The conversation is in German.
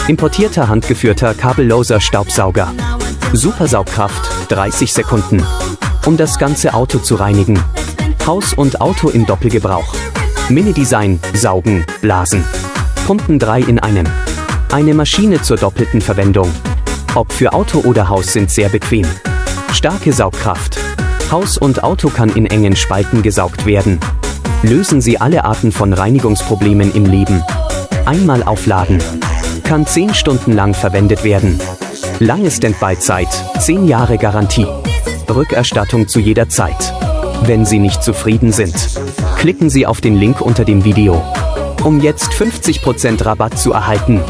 Importierter handgeführter kabelloser Staubsauger. Supersaugkraft, 30 Sekunden. Um das ganze Auto zu reinigen. Haus und Auto im Doppelgebrauch. Mini-Design, saugen, blasen. Pumpen 3 in einem. Eine Maschine zur doppelten Verwendung. Ob für Auto oder Haus sind sehr bequem. Starke Saugkraft. Haus und Auto kann in engen Spalten gesaugt werden. Lösen Sie alle Arten von Reinigungsproblemen im Leben. Einmal aufladen. Kann 10 Stunden lang verwendet werden. Lange Standby-Zeit, 10 Jahre Garantie. Rückerstattung zu jeder Zeit. Wenn Sie nicht zufrieden sind, klicken Sie auf den Link unter dem Video, um jetzt 50% Rabatt zu erhalten.